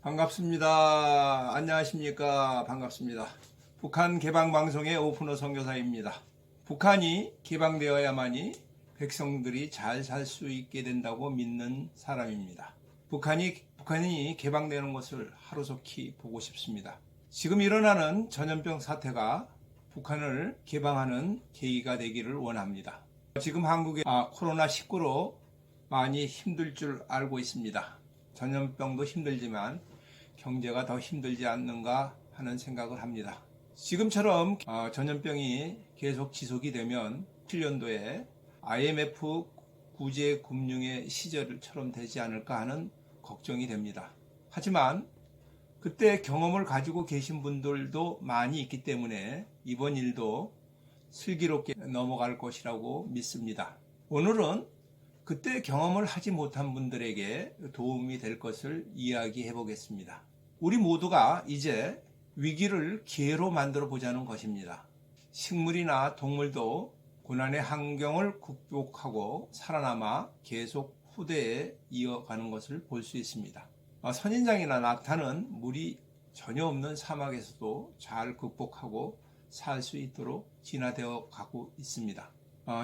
반갑습니다. 안녕하십니까. 반갑습니다. 북한 개방방송의 오픈호 선교사입니다. 북한이 개방되어야만이 백성들이 잘 살 수 있게 된다고 믿는 사람입니다. 북한이 개방되는 것을 하루속히 보고 싶습니다. 지금 일어나는 전염병 사태가 북한을 개방하는 계기가 되기를 원합니다. 지금 한국에 코로나19로 많이 힘들 줄 알고 있습니다. 전염병도 힘들지만 경제가 더 힘들지 않는가 하는 생각을 합니다. 지금처럼 전염병이 계속 지속이 되면 7년도에 IMF 구제금융의 시절처럼 되지 않을까 하는 걱정이 됩니다. 하지만 그때 경험을 가지고 계신 분들도 많이 있기 때문에 이번 일도 슬기롭게 넘어갈 것이라고 믿습니다. 오늘은 그때 경험을 하지 못한 분들에게 도움이 될 것을 이야기해 보겠습니다. 우리 모두가 이제 위기를 기회로 만들어 보자는 것입니다. 식물이나 동물도 고난의 환경을 극복하고 살아남아 계속 후대에 이어가는 것을 볼 수 있습니다. 선인장이나 낙타는 물이 전혀 없는 사막에서도 잘 극복하고 살 수 있도록 진화되어 가고 있습니다.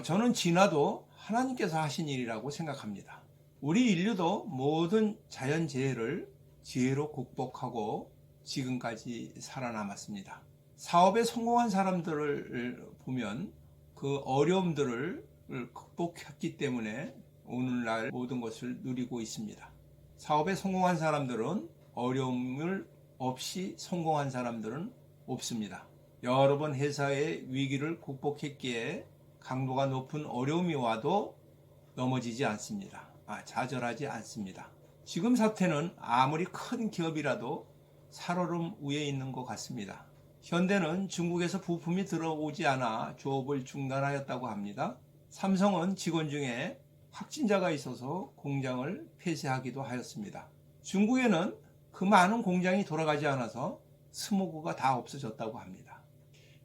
저는 진화도 하나님께서 하신 일이라고 생각합니다. 우리 인류도 모든 자연재해를 지혜로 극복하고 지금까지 살아남았습니다. 사업에 성공한 사람들을 보면 그 어려움들을 극복했기 때문에 오늘날 모든 것을 누리고 있습니다. 사업에 성공한 사람들은 어려움을 없이 성공한 사람들은 없습니다. 여러 번 회사의 위기를 극복했기에 강도가 높은 어려움이 와도 넘어지지 않습니다. 좌절하지 않습니다. 지금 사태는 아무리 큰 기업이라도 살얼음 위에 있는 것 같습니다. 현대는 중국에서 부품이 들어오지 않아 조업을 중단하였다고 합니다. 삼성은 직원 중에 확진자가 있어서 공장을 폐쇄하기도 하였습니다. 중국에는 그 많은 공장이 돌아가지 않아서 스모그가 다 없어졌다고 합니다.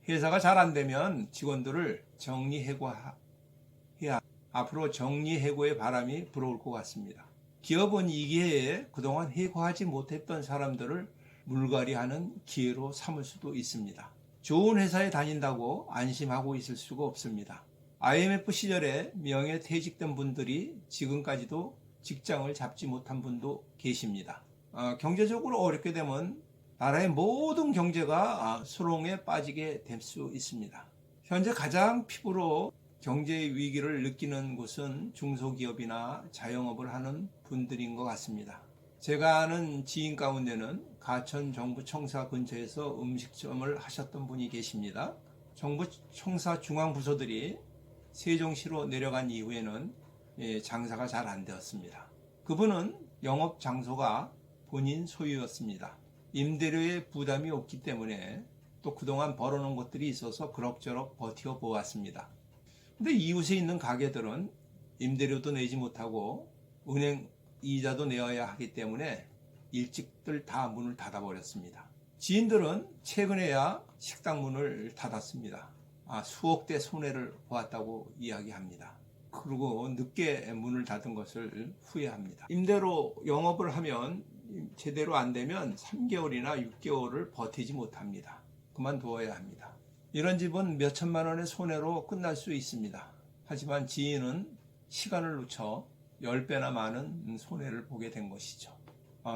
회사가 잘 안 되면 직원들을 정리해고해야 앞으로 정리해고의 바람이 불어올 것 같습니다. 기업은 이 기회에 그동안 해고하지 못했던 사람들을 물갈이하는 기회로 삼을 수도 있습니다. 좋은 회사에 다닌다고 안심하고 있을 수가 없습니다. IMF 시절에 명예퇴직된 분들이 지금까지도 직장을 잡지 못한 분도 계십니다. 경제적으로 어렵게 되면 나라의 모든 경제가 수렁에 빠지게 될 수 있습니다. 현재 가장 피부로 경제 위기를 느끼는 곳은 중소기업이나 자영업을 하는 분들인 것 같습니다. 제가 아는 지인 가운데는 가천 정부 청사 근처에서 음식점을 하셨던 분이 계십니다. 정부 청사 중앙부서들이 세종시로 내려간 이후에는 장사가 잘 안 되었습니다. 그분은 영업 장소가 본인 소유였습니다. 임대료의 부담이 없기 때문에 또 그동안 벌어놓은 것들이 있어서 그럭저럭 버텨 보았습니다. 근데 이웃에 있는 가게들은 임대료도 내지 못하고 은행 이자도 내어야 하기 때문에 일찍들 다 문을 닫아버렸습니다. 지인들은 최근에야 식당 문을 닫았습니다. 수억대 손해를 보았다고 이야기합니다. 그리고 늦게 문을 닫은 것을 후회합니다. 임대로 영업을 하면 제대로 안 되면 3개월이나 6개월을 버티지 못합니다. 그만두어야 합니다. 이런 집은 몇 천만 원의 손해로 끝날 수 있습니다. 하지만 지인은 시간을 놓쳐 10배나 많은 손해를 보게 된 것이죠.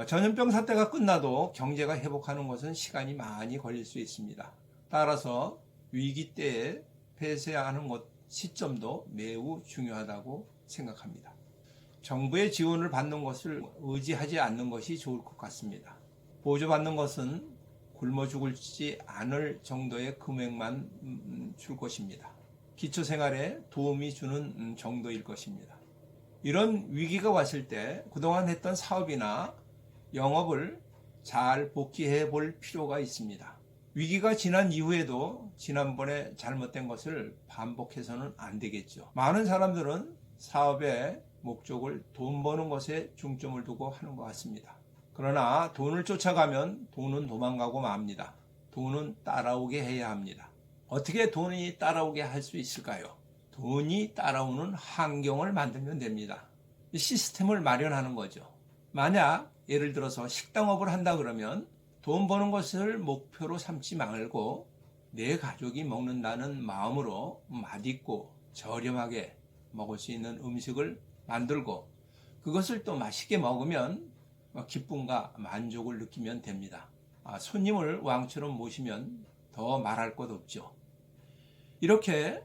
전염병 사태가 끝나도 경제가 회복하는 것은 시간이 많이 걸릴 수 있습니다. 따라서 위기 때에 폐쇄하는 것 시점도 매우 중요하다고 생각합니다. 정부의 지원을 받는 것을 의지하지 않는 것이 좋을 것 같습니다. 보조받는 것은 굶어 죽지 않을 정도의 금액만 줄 것입니다. 기초생활에 도움이 주는 정도일 것입니다. 이런 위기가 왔을 때 그동안 했던 사업이나 영업을 잘 복귀해 볼 필요가 있습니다. 위기가 지난 이후에도 지난번에 잘못된 것을 반복해서는 안 되겠죠. 많은 사람들은 사업의 목적을 돈 버는 것에 중점을 두고 하는 것 같습니다. 그러나 돈을 쫓아가면 돈은 도망가고 맙니다. 돈은 따라오게 해야 합니다. 어떻게 돈이 따라오게 할 수 있을까요? 돈이 따라오는 환경을 만들면 됩니다. 시스템을 마련하는 거죠. 만약 예를 들어서 식당업을 한다 그러면 돈 버는 것을 목표로 삼지 말고 내 가족이 먹는다는 마음으로 맛있고 저렴하게 먹을 수 있는 음식을 만들고 그것을 또 맛있게 먹으면 기쁨과 만족을 느끼면 됩니다. 손님을 왕처럼 모시면 더 말할 것 없죠. 이렇게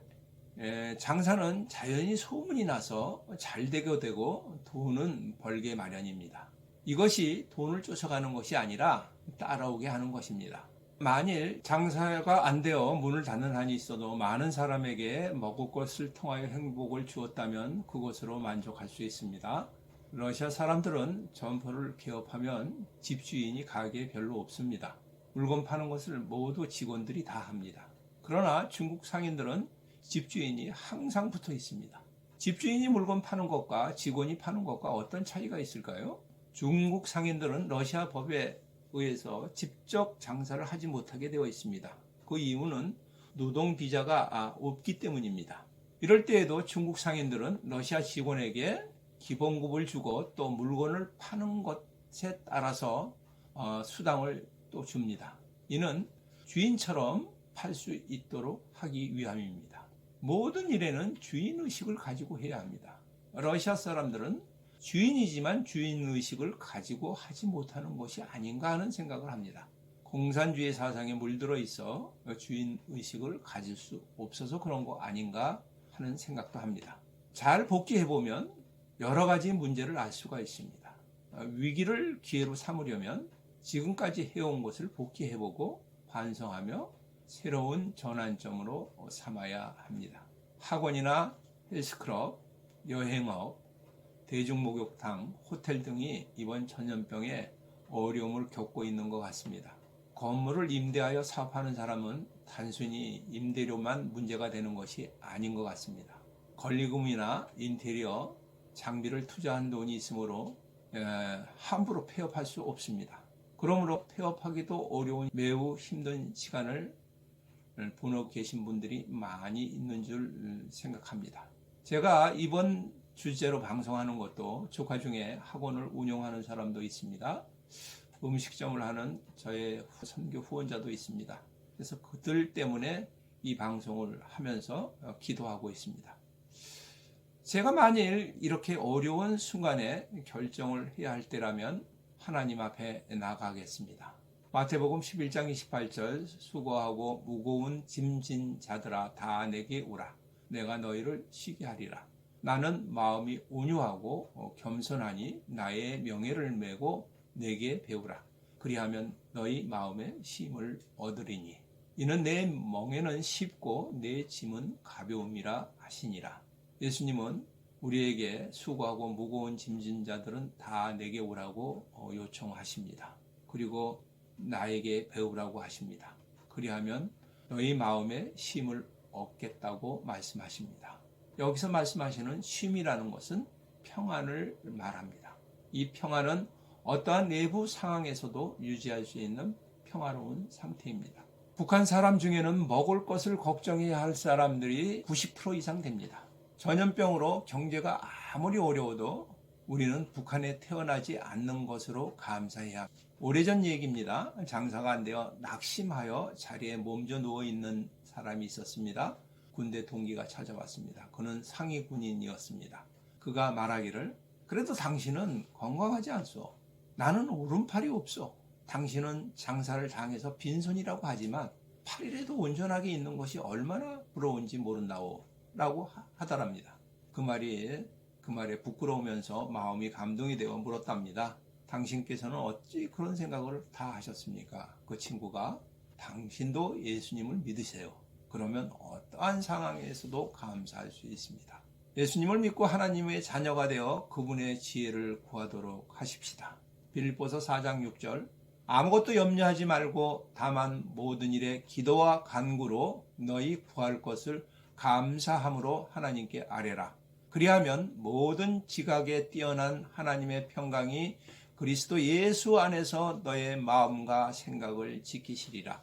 장사는 자연히 소문이 나서 잘 되게 되고 돈은 벌게 마련입니다. 이것이 돈을 쫓아가는 것이 아니라 따라오게 하는 것입니다. 만일 장사가 안 되어 문을 닫는 한이 있어도 많은 사람에게 먹을 것을 통하여 행복을 주었다면 그것으로 만족할 수 있습니다. 러시아 사람들은 점포를 개업하면 집주인이 가게에 별로 없습니다. 물건 파는 것을 모두 직원들이 다 합니다. 그러나 중국 상인들은 집주인이 항상 붙어 있습니다. 집주인이 물건 파는 것과 직원이 파는 것과 어떤 차이가 있을까요? 중국 상인들은 러시아 법에 의해서 직접 장사를 하지 못하게 되어 있습니다. 그 이유는 노동 비자가 없기 때문입니다. 이럴 때에도 중국 상인들은 러시아 직원에게 기본급을 주고 또 물건을 파는 것에 따라서 수당을 또 줍니다. 이는 주인처럼 팔 수 있도록 하기 위함입니다. 모든 일에는 주인의식을 가지고 해야 합니다. 러시아 사람들은 주인이지만 주인의식을 가지고 하지 못하는 것이 아닌가 하는 생각을 합니다. 공산주의 사상에 물들어 있어 주인의식을 가질 수 없어서 그런 거 아닌가 하는 생각도 합니다. 잘 복귀해보면 여러 가지 문제를 알 수가 있습니다. 위기를 기회로 삼으려면 지금까지 해온 것을 복귀해보고 반성하며 새로운 전환점으로 삼아야 합니다. 학원이나 헬스클럽, 여행업, 대중목욕탕, 호텔 등이 이번 전염병에 어려움을 겪고 있는 것 같습니다. 건물을 임대하여 사업하는 사람은 단순히 임대료만 문제가 되는 것이 아닌 것 같습니다. 권리금이나 인테리어, 장비를 투자한 돈이 있으므로 함부로 폐업할 수 없습니다. 그러므로 폐업하기도 어려운 매우 힘든 시간을 보내고 계신 분들이 많이 있는 줄 생각합니다. 제가 이번 주제로 방송하는 것도 조카 중에 학원을 운영하는 사람도 있습니다. 음식점을 하는 저의 선교 후원자도 있습니다. 그래서 그들 때문에 이 방송을 하면서 기도하고 있습니다. 제가 만일 이렇게 어려운 순간에 결정을 해야 할 때라면 하나님 앞에 나가겠습니다. 마태복음 11장 28절 수고하고 무거운 짐진 자들아 다 내게 오라. 내가 너희를 쉬게 하리라. 나는 마음이 온유하고 겸손하니 나의 명예를 메고 내게 배우라. 그리하면 너희 마음에 쉼을 얻으리니 이는 내 멍에는 쉽고 내 짐은 가벼움이라 하시니라. 예수님은 우리에게 수고하고 무거운 짐진 자들은 다 내게 오라고 요청하십니다. 그리고 나에게 배우라고 하십니다. 그리하면 너희 마음에 쉼을 얻겠다고 말씀하십니다. 여기서 말씀하시는 쉼이라는 것은 평안을 말합니다. 이 평안은 어떠한 내부 상황에서도 유지할 수 있는 평화로운 상태입니다. 북한 사람 중에는 먹을 것을 걱정해야 할 사람들이 90% 이상 됩니다. 전염병으로 경제가 아무리 어려워도 우리는 북한에 태어나지 않는 것으로 감사해야 합니다. 오래전 얘기입니다. 장사가 안 되어 낙심하여 자리에 몸져 누워있는 사람이 있었습니다. 군대 동기가 찾아왔습니다. 그는 상위 군인이었습니다. 그가 말하기를 그래도 당신은 건강하지 않소. 나는 오른팔이 없어. 당신은 장사를 당해서 빈손이라고 하지만 팔이라도 온전하게 있는 것이 얼마나 부러운지 모른다오 라고 하더랍니다. 그 말에 부끄러우면서 마음이 감동이 되어 물었답니다. 당신께서는 어찌 그런 생각을 다 하셨습니까? 그 친구가 당신도 예수님을 믿으세요. 그러면 어떠한 상황에서도 감사할 수 있습니다. 예수님을 믿고 하나님의 자녀가 되어 그분의 지혜를 구하도록 하십시다. 빌립보서 4장 6절 아무것도 염려하지 말고 다만 모든 일에 기도와 간구로 너희 구할 것을 감사함으로 하나님께 아뢰라. 그리하면 모든 지각에 뛰어난 하나님의 평강이 그리스도 예수 안에서 너의 마음과 생각을 지키시리라.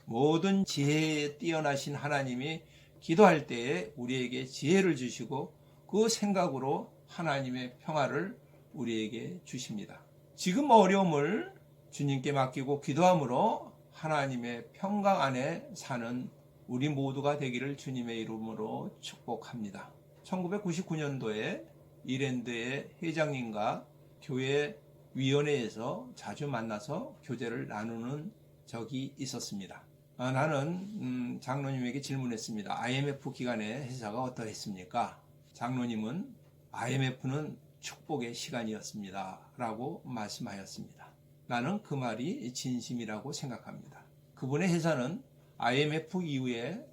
모든 지혜에 뛰어나신 하나님이 기도할 때에 우리에게 지혜를 주시고 그 생각으로 하나님의 평화를 우리에게 주십니다. 지금 어려움을 주님께 맡기고 기도함으로 하나님의 평강 안에 사는 우리 모두가 되기를 주님의 이름으로 축복합니다. 1999년도에 이랜드의 회장님과 교회 위원회에서 자주 만나서 교제를 나누는 적이 있었습니다. 나는 장로님에게 질문했습니다. IMF 기간에 회사가 어떠했습니까? 장로님은 IMF는 축복의 시간이었습니다 라고 말씀하였습니다. 나는 그 말이 진심이라고 생각합니다. 그분의 회사는 IMF 이후에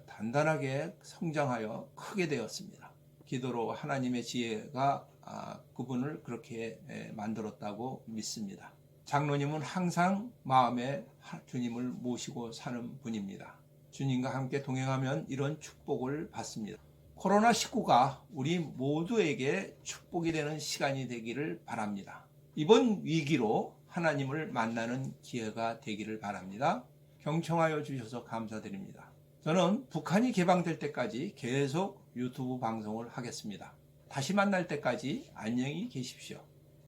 단단하게 성장하여 크게 되었습니다. 기도로 하나님의 지혜가 그분을 그렇게 만들었다고 믿습니다. 장로님은 항상 마음에 주님을 모시고 사는 분입니다. 주님과 함께 동행하면 이런 축복을 받습니다. 코로나19가 우리 모두에게 축복이 되는 시간이 되기를 바랍니다. 이번 위기로 하나님을 만나는 기회가 되기를 바랍니다. 경청하여 주셔서 감사드립니다. 저는 북한이 개방될 때까지 계속 유튜브 방송을 하겠습니다. 다시 만날 때까지 안녕히 계십시오.